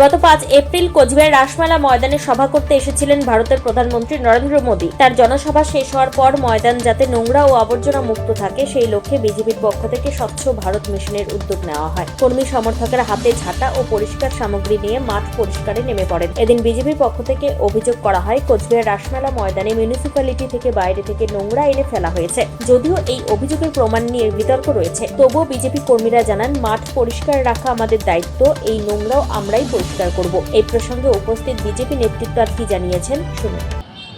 গত 5 এপ্রিল কোচবিহার রাসমেলা ময়দানে সভা করতে এসেছিলেন ভারতের প্রধানমন্ত্রী নরেন্দ্র মোদী। তার জনসভা শেষ হওয়ার পর ময়দান যাতে নোংরা ও আবর্জনা মুক্ত থাকে সেই লক্ষ্যে বিজেপির পক্ষ থেকে স্বচ্ছ ভারত মিশনের উদ্যোগ নেওয়া হয়। কর্মী সমর্থকেরা হাতে ঝাঁটা ও পরিষ্কার সামগ্রী নিয়ে মাঠ পরিষ্কারে নেমে পড়েন। এদিন বিজেপির পক্ষ থেকে অভিযোগ করা হয় কোচবিহার রাসমেলা ময়দানে মিউনিসিপ্যালিটি থেকে বাইরে থেকে নোংরা এনে ফেলা হয়েছে। যদিও এই অভিযোগের প্রমাণ নিয়ে বিতর্ক রয়েছে, তবুও বিজেপি কর্মীরা জানান মাঠ পরিষ্কার রাখা আমাদের দায়িত্ব, এই নোংরাও আমরাই পরিষ্কার করব। এই প্রসঙ্গে উপস্থিত বিজেপি নেতৃত্ব আর কি জানিয়েছেন শুনুন।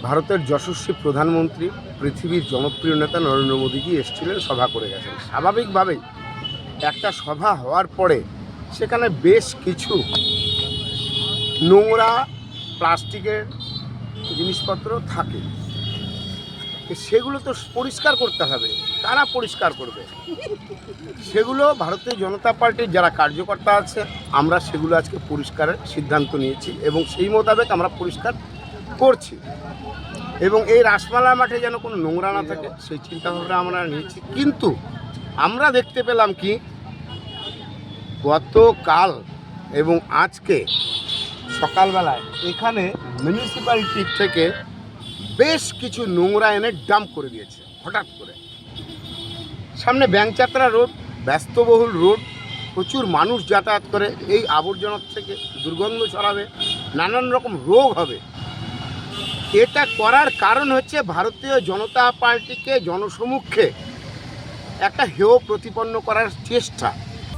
ভারতের যশস্বী প্রধানমন্ত্রী, পৃথিবীর জনপ্রিয় নেতা নরেন্দ্র মোদীজি এসেছিলেন, সভা করে গেছেন। স্বাভাবিকভাবেই একটা সভা হওয়ার পরে সেখানে বেশ কিছু নোংরা প্লাস্টিকের জিনিসপত্র থাকে, সেগুলো তো পরিষ্কার করতে হবে। কারা পরিষ্কার করবে? সেগুলো ভারতীয় জনতা পার্টির যারা কার্যকর্তা আছে, আমরা সেগুলো আজকে পরিষ্কারের সিদ্ধান্ত নিয়েছি এবং সেই মোতাবেক আমরা পরিষ্কার করছি। এবং এই রাসমেলা মাঠে যেন কোনো নোংরা না থাকে সেই চিন্তাভাবনা আমরা নিয়েছি। কিন্তু আমরা দেখতে পেলাম কি, গতকাল এবং আজকে সকালবেলায় এখানে মিউনিসিপ্যালিটি থেকে বেশ কিছু নোংরা এনে ডাম্প করে দিয়েছে হঠাৎ করে। সামনে ব্যাংকযাত্রা রোড, ব্যস্তবহুল রোড, প্রচুর মানুষ যাতায়াত করে। এই আবর্জনা থেকে দুর্গন্ধ ছড়াবে, নানান রকম রোগ হবে। এটা করার কারণ হচ্ছে ভারতীয় জনতা পার্টিকে জনসমক্ষে একটা হেয় প্রতিপন্ন করার চেষ্টা।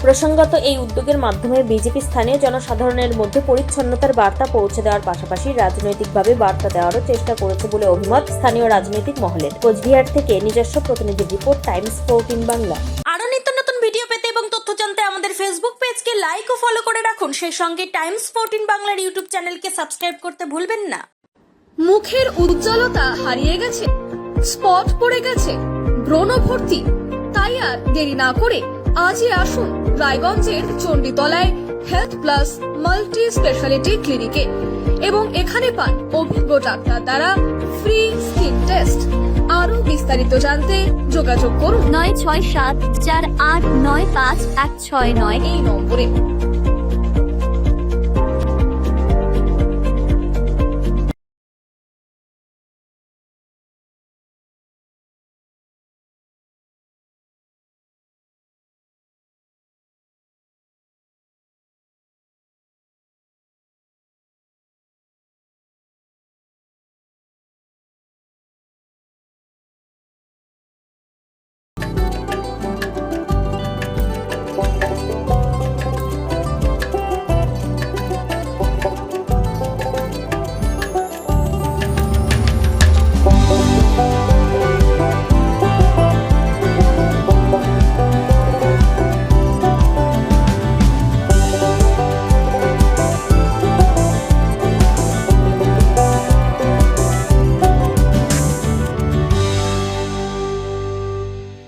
প্রসঙ্গত এই উদ্যোগের মাধ্যমে বিজেপি স্থানীয় জনসাধারণের মধ্যে পরিচ্ছন্নতার বার্তা পৌঁছে দেওয়ার পাশাপাশি রাজনৈতিকভাবে বার্তা দেওয়ারও চেষ্টা করেছে বলে অভিমত স্থানীয় রাজনৈতিক মহলের। কোচবিহার থেকে নিজস্ব প্রতিনিধির রিপোর্ট, টাইমস 14 বাংলা। আরো নিত্য নতুন ভিডিও পেতে এবং তথ্য জানতে আমাদের ফেসবুক পেজকে লাইক ও ফলো করে রাখুন। সেই সঙ্গে টাইমস 14 বাংলার ইউটিউব চ্যানেলকে সাবস্ক্রাইব করতে ভুলবেন না। মুখের উজ্জ্বলতা হারিয়ে গেছে, স্পট পড়ে গেছে, ব্রণ ভর্তি, তাই আর দেরি না করে আজই আসুন রায়গঞ্জের চণ্ডীতলায় হেলথ প্লাস মাল্টি স্পেশালিটি ক্লিনিকে এবং এখানে পান অভিজ্ঞ ডাক্তার দ্বারা ফ্রি স্কিন টেস্ট। আরো বিস্তারিত জানতে যোগাযোগ করুন 96748956169 এই নম্বরে।